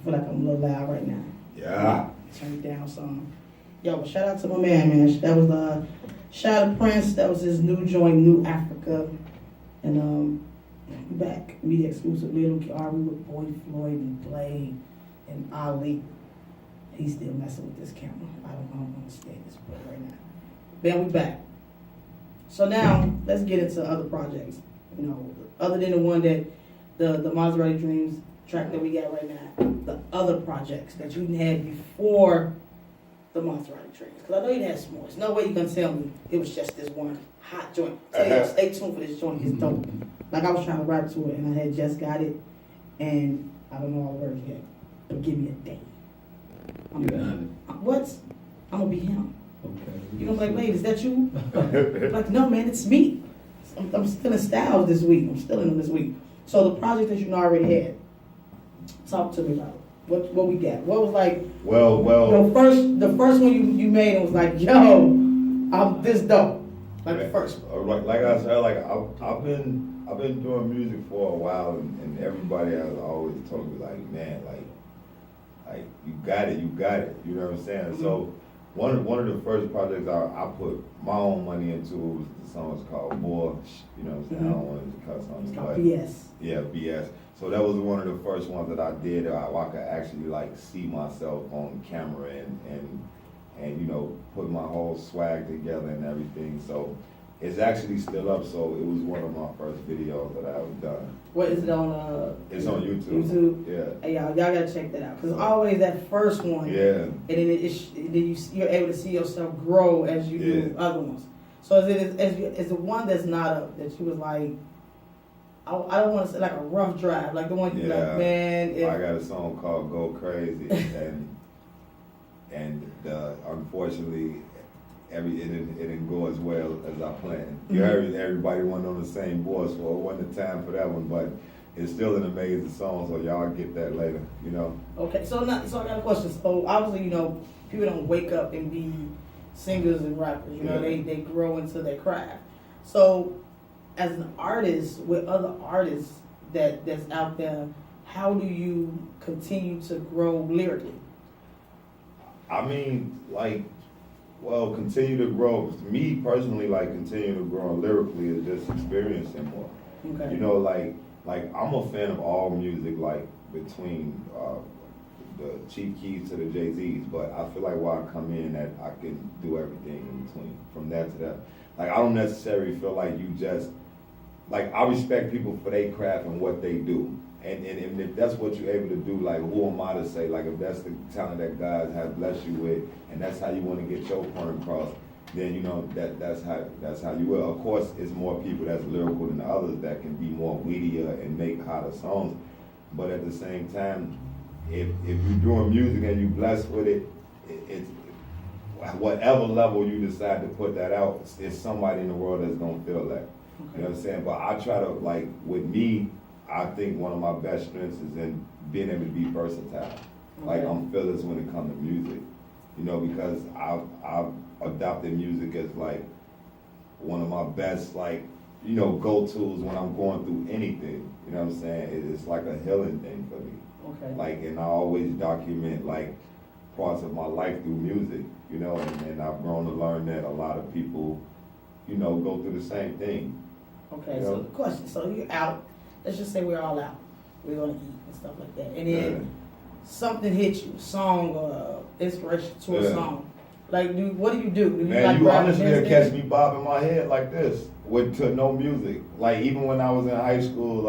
feel like I'm a little loud right now. Yeah. Turn it down some. Yo, but shout out to my man. That was Shout out Prince. That was his new joint, New Africa. And back, media exclusive, Lil Kiari with Boy fLOYD and Blade and Ali. He's still messing with this camera. I don't understand this boy right now. Then we back. So now let's get into other projects. You know, other than the one that the Maserati Dreams track that we got right now, the other projects that you had before the Maserati Dreams. Because I know you had some more. There's no way you can tell me it was just this one hot joint. Tell you, stay tuned for this joint. It's dope. Like I was trying to rap to it and I had just got it and I don't know all the words yet. But give me a day. I'm gonna be him. Okay. You gonna be like, wait, is that you? Like, no man, it's me. I'm still in Styles this week. I'm still in them this week. So the project that you already had, talk to me about it. What we got? What was like? Well. The first one you made, it was like, yo, I'm this dope. Like the first one. Like I said, like I've been doing music for a while, and everybody has always told me like, man, like you got it. You know what I'm saying? Mm-hmm. So one of the first projects I put my own money into was the song called Boy. You know what I'm saying? Mm-hmm. I don't want to cuss on it. It's called BS. Yeah, BS. So that was one of the first ones that I did. I could actually like see myself on camera and you know, put my whole swag together and everything. So it's actually still up. So it was one of my first videos that I've done. What is it on? It's on YouTube. YouTube. Yeah. Hey, y'all gotta check that out. Cause always that first one. Yeah. And then you're able to see yourself grow as you do other ones. So is the one that's not up that you was like, I don't want to say like a rough drive, like the one you like, man. I got a song called Go Crazy, and unfortunately, it didn't go as well as I planned. You heard everybody wasn't on the same board, so it wasn't the time for that one, but it's still an amazing song, so y'all get that later, you know. Okay, so I got a question. So obviously, you know, people don't wake up and be singers and rappers. You know, they grow into their craft. So as an artist with other artists that's out there, how do you continue to grow lyrically? I mean, continue to grow. Me personally, continue to grow lyrically is just experiencing more. Okay. You know, like I'm a fan of all music, between the Chief Keys to the Jay-Z's, but I feel like while I come in that I can do everything in between, from that to that. Like I don't necessarily feel like you just, I respect people for their craft and what they do. And if that's what you're able to do, who am I to say, if that's the talent that God has blessed you with, and that's how you want to get your point across, then you know that's how you will. Of course, it's more people that's lyrical than others that can be more wittier and make hotter songs. But at the same time, if you're doing music and you're blessed with it, it's whatever level you decide to put that out, it's somebody in the world that's gonna feel that. Okay. You know what I'm saying? But I try to with me, I think one of my best strengths is in being able to be versatile. Okay. I'm fearless when it comes to music, you know, because I've adopted music as one of my best go-tos when I'm going through anything. You know what I'm saying? It's like a healing thing for me. Okay. And I always document parts of my life through music, you know, and I've grown to learn that a lot of people, you know, go through the same thing. Okay, so the question, so you're out, let's just say we're all out, we're gonna eat and stuff like that, and then something hits you, a song or inspiration to a song. What do you do? Man, you honestly catch me bobbing my head like this to no music. Even when I was in high school,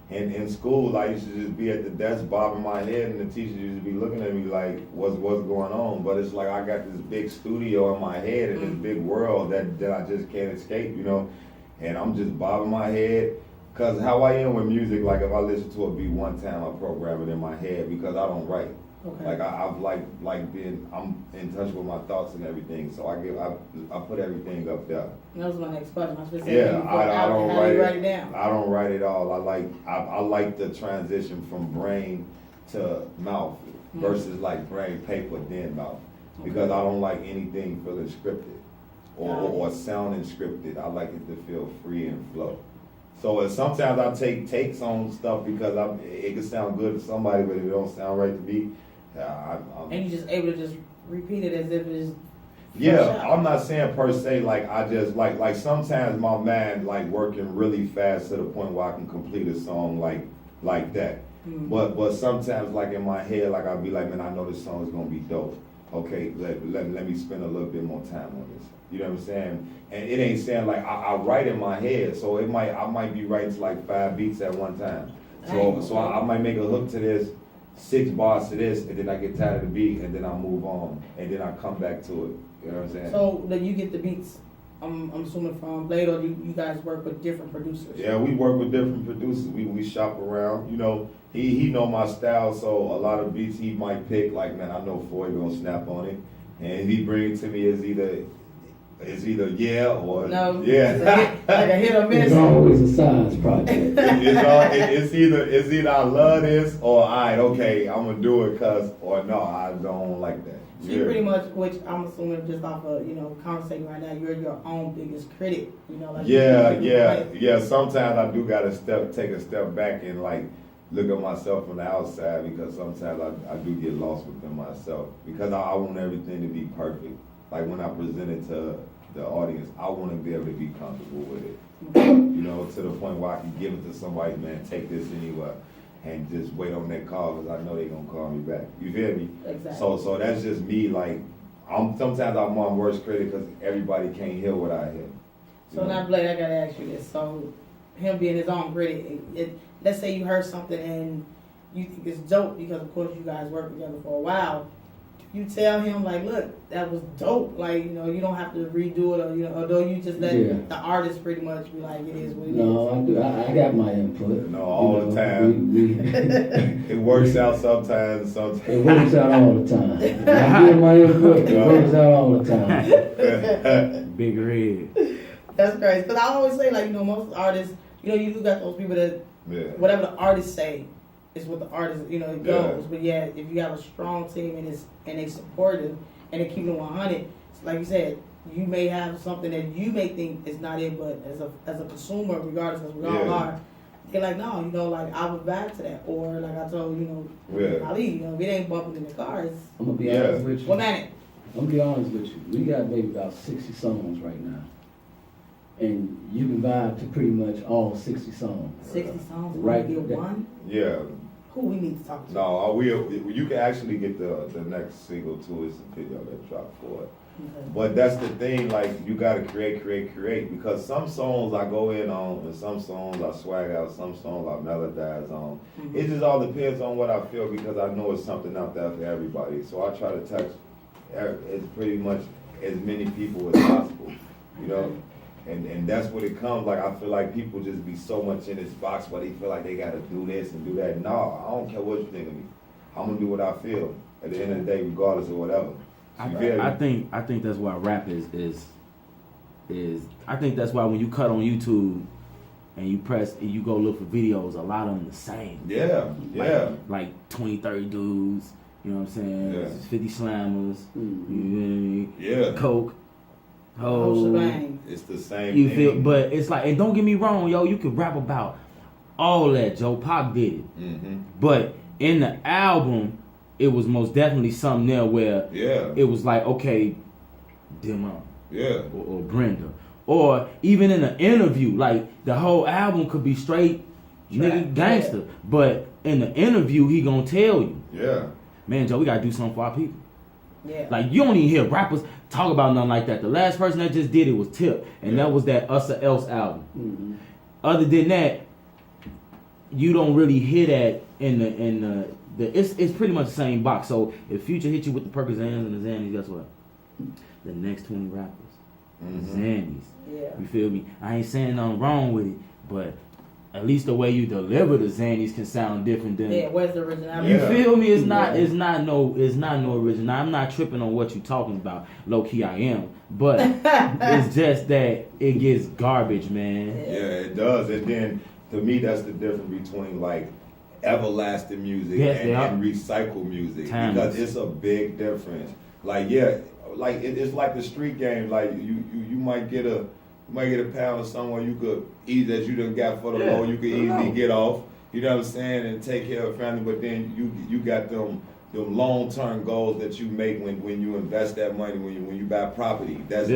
in school, I used to just be at the desk bobbing my head, and the teachers used to be looking at me what's going on? But it's I got this big studio in my head and this big world that I just can't escape, you know? And I'm just bobbing my head. Cause how I am with music, if I listen to a beat one time, I program it in my head because I don't write. Okay. I'm in touch with my thoughts and everything, so I put everything up there. That was my next question. I was just saying, I don't write it down. I don't write it all. I like the transition from brain to mouth versus brain, paper, then mouth, because I don't like anything feeling scripted or sounding scripted. I like it to feel free and flow. So sometimes I take takes on stuff because it can sound good to somebody, but if it don't sound right to me, And you just able to just repeat it as if it's. yeah, I'm not saying per se like I just like sometimes my mind like working really fast to the point where I can complete a song like that. Mm-hmm. But sometimes like in my head like I'll be like, man, I know this song is gonna be dope. Okay, let me spend a little bit more time on this. You know what I'm saying? And it ain't saying like I write in my head, so I might be writing to like 5 beats at one time. So I might make a hook to this, 6 bars to this, and then I get tired of the beat, and then I move on, and then I come back to it. You know what I'm saying? So that you get the beats, I'm assuming from fLOYD, or you guys work with different producers? Yeah, we work with different producers. We shop around. You know, he know my style, so a lot of beats he might pick. Like, man, I know fLOYD gonna snap on it, and he bring it to me as either yeah or no, yeah. like a hit or miss. It's always a science project. It's either I love this or alright, okay, I'm gonna do it or no, I don't like that. So you pretty much, which I'm assuming just off of, conversating right now, you're your own biggest critic, like. Yeah. Sometimes I do gotta take a step back and like look at myself from the outside because sometimes I do get lost within myself because I want everything to be perfect. Like when I present it to the audience, I want to be able to be comfortable with it. To the point where I can give it to somebody, man, take this anywhere, and just wait on that call because I know they're gonna call me back. You feel me? Exactly. So that's just me. Like sometimes I'm my worst critic because everybody can't hear what I hear. So now, Blade, I gotta ask you this. So him being his own critic, let's say you heard something and you think it's dope because of course you guys worked together for a while. You tell him like, look, that was dope. Like, you don't have to redo it, or although you just let the artist pretty much be like, it is what it is. No, I do. I got my input. No, all the time. It works out sometimes. It works out all the time. I give my input. It works out all the time. Bigger head. That's crazy. Because I always say, like, most artists, you do got those people that whatever the artists say is what the artist, it goes. But yeah, if you have a strong team and they supportive and they keep it 100, like you said, you may have something that you may think is not it, but as a consumer, regardless, because we all are, they're like, no, like I would vibe to that. Or like I told Ali, if it ain't bumping in the cars. I'm gonna be honest with you. What man? I'm gonna be honest with you. We got maybe about 60 songs right now. And you can vibe to pretty much all 60 songs. 60 songs? Right. Get one? Yeah. Who we need to talk to? No, you can actually get the next single too. It's a video that dropped for it. Okay. But that's the thing, like you gotta create because some songs I go in on and some songs I swag out, some songs I melodize on. Mm-hmm. It just all depends on what I feel because I know it's something out there for everybody. So I try to touch as pretty much as many people as possible, And that's what it comes like. I feel like people just be so much in this box where they feel like they gotta do this and do that. No, I don't care what you think of me. I'm gonna do what I feel at the end of the day, regardless of whatever. I think that's why rap is I think that's why when you cut on YouTube and you press and you go look for videos, a lot of them the same. Yeah. Like 20, 30 dudes. You know what I'm saying? Yeah. 50 slammers. Mm-hmm. Yeah. Coke. It's the same you thing. feel, but it's like, and don't get me wrong, yo, you could rap about all that. Joe Pac did it, but in the album, it was most definitely something there where it was like, okay, Demo, or Brenda, or even in an interview, like the whole album could be straight nigga gangster, but in the interview he gonna tell you, man, Joe, we gotta do something for our people. Yeah. Like, you don't even hear rappers talk about nothing like that. The last person that just did it was Tip, and that was that Us or Else album. Mm-hmm. Other than that, you don't really hear that in the it's pretty much the same box. So if Future hit you with the Percocets and the Xannies, guess what? The next 20 rappers, the Xannies. Yeah. You feel me? I ain't saying nothing wrong with it, but at least the way you deliver the Xannies can sound different than. Yeah, where's the originality? You feel me? It's not no original. I'm not tripping on what you're talking about. Low key, I am, but it's just that it gets garbage, man. Yeah, it does. And then to me, that's the difference between like everlasting music and recycled music because it's a big difference. Like it's like the street game. Like you might get a You might get a pound of somewhere you could eat that you done got for the Yeah, low. You could easily get off. You know what I'm saying, and take care of family. But then you got them long term goals that you make when you invest that money when you buy property. That's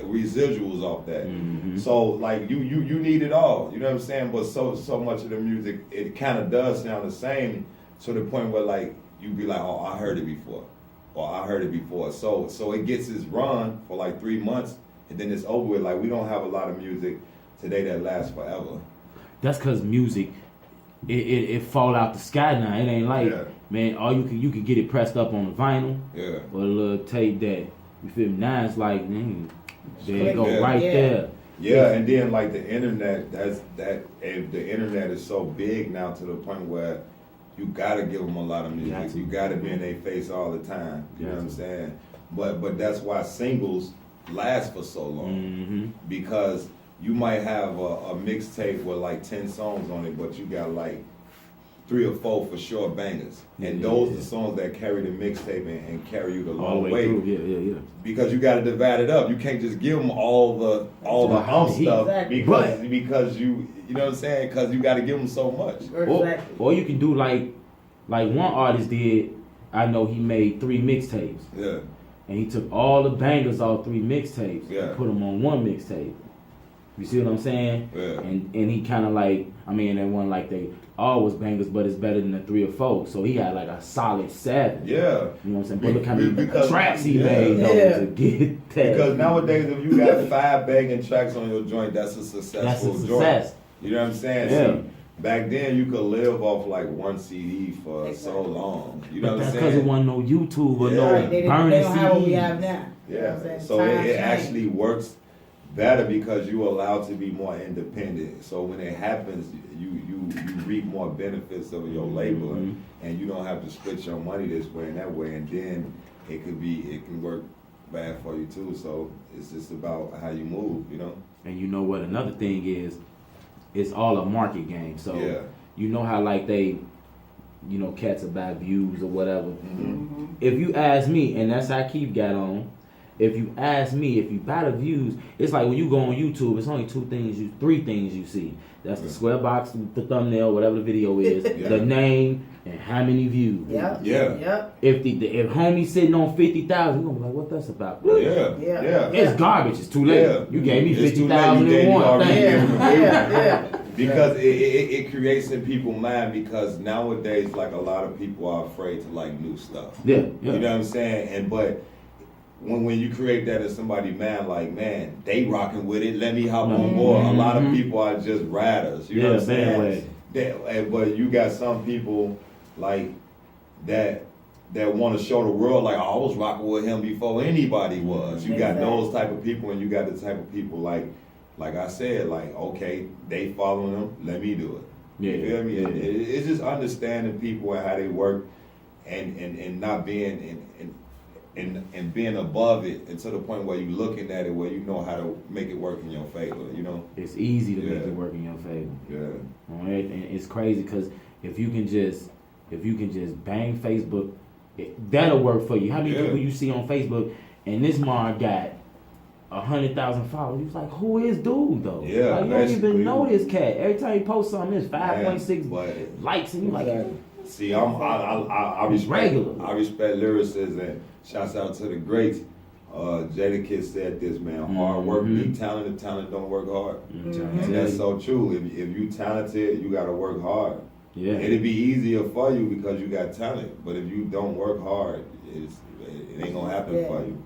residuals off that. Mm-hmm. So like you need it all. You know what I'm saying? But so much of the music, it kind of does sound the same to the point where like you be like, oh, I heard it before, or I heard it before. So it gets its run for like 3 months, and then it's over with. Like we don't have a lot of music today that lasts forever. That's because music, it fall out the sky now. It ain't like, man, all you can get it pressed up on the vinyl, or a little tape that, you feel me? Now it's like, man, there you go, right there. Yeah, and then like the internet, and the internet is so big now to the point where you gotta give them a lot of music. You gotta be in their face all the time. You know what I'm saying? But that's why singles last for so long, because you might have a mixtape with like 10 songs on it, but you got like 3 or 4 for sure bangers, and those are the songs that carry the mixtape and carry you the long way. Yeah. Because you got to divide it up. You can't just give them all the stuff because you know what I'm saying? Because you got to give them so much. Exactly. Or you can do like one artist did. I know he made 3 mixtapes. Yeah. And he took all the bangers off 3 mixtapes and put them on 1 mixtape. You see what I'm saying? Yeah. And he kind of like, I mean, that one like they all was bangers, but it's better than the 3 or 4. So he had like a solid 7. Yeah. You know what I'm saying? But look how many tracks he made though to get that. Because nowadays, if you got 5 banging tracks on your joint, that's a successful joint. You know what I'm saying? Yeah. See, back then, you could live off like 1 CD for so long. You know what I'm saying? That's because it wasn't no YouTube or no They burning don't have what we CDs. have now. Yeah. So it actually works better because you're allowed to be more independent. So when it happens, you reap more benefits of your labor, and you don't have to split your money this way and that way. And then it can work bad for you too. So it's just about how you move, you know. And you know what? Another thing is, it's all a market game. So you know how like they, you know, cats about views or whatever. If you ask me, and that's how Keith got on. If you ask me, if you buy the views, it's like when you go on YouTube, it's only 3 things you see. That's the square box, the thumbnail, whatever the video is, the name, and how many views. If if homie sitting on 50,000, you gonna be like, what that's about? It's garbage. It's too late. You gave me 50,000 in one. Because it creates in people's mind, because nowadays, like, a lot of people are afraid to like new stuff. You know what I'm saying? But when you create that in somebody's mind, like, man, they rocking with it, let me hop on board. A lot of people are just riders. You know what I'm saying? But you got some people like that want to show the world, like, I was rocking with him before anybody was. You got those type of people, and you got the type of people like I said, like, okay, they following them, let me do it. You feel me? It's just understanding people and how they work, and not being and being above it, and to the point where you're looking at it where you know how to make it work in your favor, you know? It's easy to make it work in your favor. And it's crazy because if you can just bang Facebook, that'll work for you. How many people you see on Facebook, and this man got 100,000 followers? He's like, who is dude though? Like, you don't even know this cat. Every time he posts something, it's 5.6 likes, and you like. See, I respect lyricists, and shouts out to the greats. Jadakiss said this, man. Hard work beat talent. Talent don't work hard, and that's so true. If you talented, you gotta work hard. It'd be easier for you because you got talent. But if you don't work hard, it ain't gonna happen for you.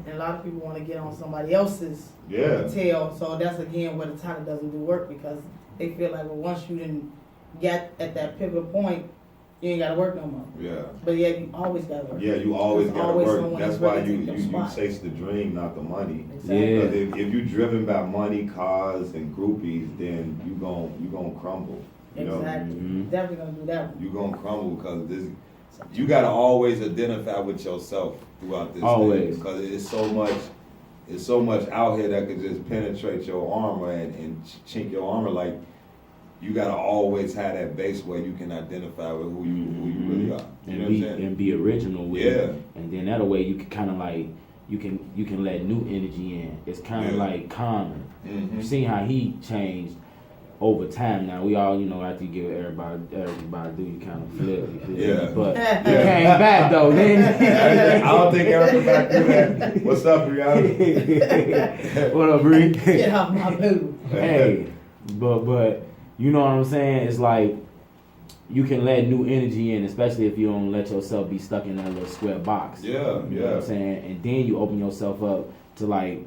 And a lot of people want to get on somebody else's tail. So that's again where the talent doesn't do work, because they feel like, well, once you didn't get at that pivotal point, you ain't gotta work no more. But you always gotta work. You always gotta work. That's why you chase the dream, not the money. Because if you driven by money, cars, and groupies, then you gon' crumble. You know? Definitely gonna do that one. You gonna crumble, because you gotta always identify with yourself throughout this thing, because it's so much out here that could just penetrate your armor and chink your armor. Like, you gotta always have that base where you can identify with who you really are. You know what I'm saying? And be original with it. And then that way you can kind of like, you can let new energy in. It's kind of like Common. Mm-hmm. You seen how he changed over time. Now we all, after you give everybody do, you kind of flip. You feel Yeah. me? But he came back though. Then I don't think Erica back do that. What's up, Brianna? what up, Bree? Get off my boo. Hey, but you know what I'm saying? It's like you can let new energy in, especially if you don't let yourself be stuck in that little square box. Yeah, You know what I'm saying? And then you open yourself up to like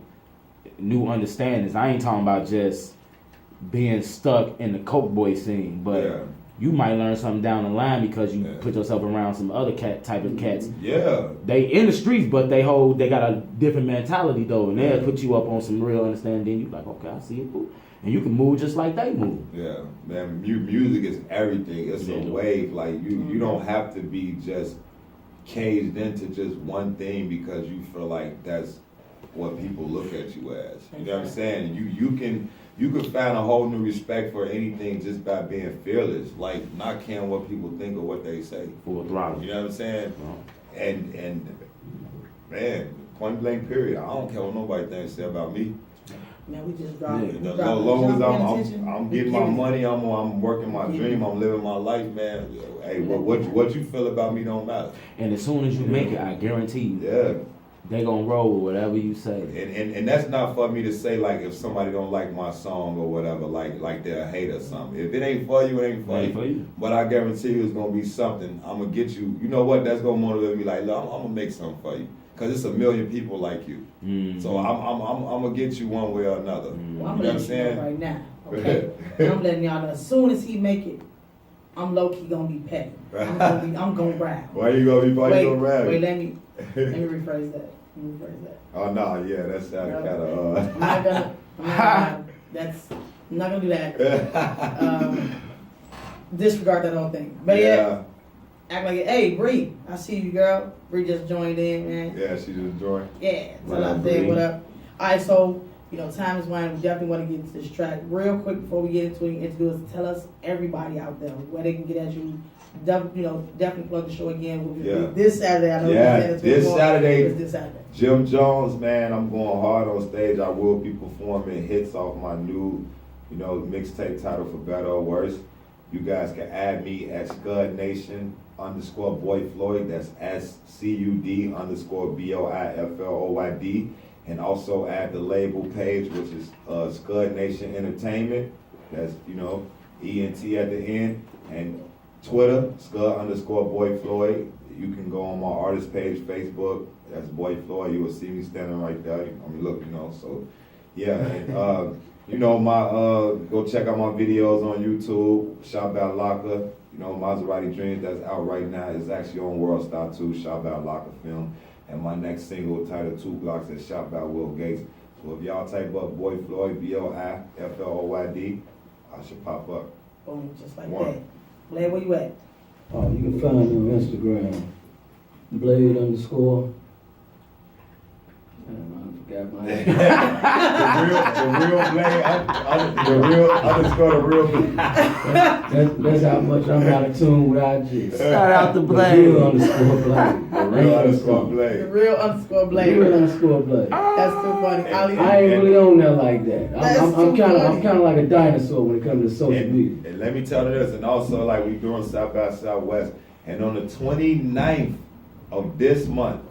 new understandings. I ain't talking about just being stuck in the Coke Boy scene, but you might learn something down the line because you put yourself around some other type of cats. Yeah. They in the streets, but they got a different mentality though, and they'll put you up on some real understanding. Then you like, okay, I see it, boo. And you can move just like they move. Yeah, man. Music is everything. It's a wave. Like you don't have to be just caged into just one thing because you feel like that's what people look at you as. You know what I'm saying? You can find a whole new respect for anything just by being fearless, like not caring what people think or what they say. Full throttle. You know what I'm saying? And man, point blank period. I don't care what nobody thinks about me. Man, we just dropped it. As long as I'm getting my money, I'm working my dream, I'm living my life, man. Hey, what you feel about me don't matter. And as soon as you make it, I guarantee you, they gonna roll with whatever you say. And that's not for me to say like if somebody don't like my song or whatever, like they're a hater or something. If it ain't for you, it ain't for you. But I guarantee you it's gonna be something. I'm gonna get you. You know what? That's gonna motivate me. Like, look, I'm gonna make something for you. Cause it's a million people like you, so I'm gonna get you one way or another. Well, I'm you know what I'm letting you saying? know right now, okay? I'm letting y'all know as soon as he make it, I'm low key gonna be petty. I'm gonna rap. Why you gonna be? Why you gonna rap? Wait, let me rephrase that. Oh no, yeah, that sounded kind of. I'm not gonna do that. Disregard that whole thing. But yeah, act like it. Hey, Bree, I see you, girl. Bree just joined in, man. Yeah, she just joined. Yeah, tell her I said what up. All right, so time is winding. We definitely want to get into this track real quick before we get into it. Introduce, tell us everybody out there where they can get at you. Definitely plug the show again. This Saturday. I know this Saturday. This Saturday. Jim Jones, man, I'm going hard on stage. I will be performing hits off my new, mixtape title For Better or Worse. You guys can add me at Scud Nation _Boy Floyd. That's SCUD _BOIFLOYD. And also add the label page, which is Scud Nation Entertainment. That's, ENT at the end. And Twitter, Scud _Boy Floyd. You can go on my artist page, Facebook. That's Boy Floyd. You will see me standing right there. Look, so yeah. And, go check out my videos on YouTube. Shop at Locker. Maserati Dreams, that's out right now. It's actually on World Star 2, Shop at Locker Film. And my next single, titled 2 Blocks, is Shop at Will Gates. So if y'all type up Boy Floyd, BOIFLOYD, I should pop up. Boom, just like that. Blade, where you at? Oh, you can find me on Instagram, Blade_. I forgot my name. the real Blade, the real Blade. That's how much I'm out of tune with IG. Shout out to Blade. The real _Blade. The real Blade. The real Blade. The real Blade. That's too funny. I ain't really on there like that. I'm kind of like a dinosaur when it comes to social media. And let me tell you this, and also like we doing South by Southwest, and on the 29th of this month,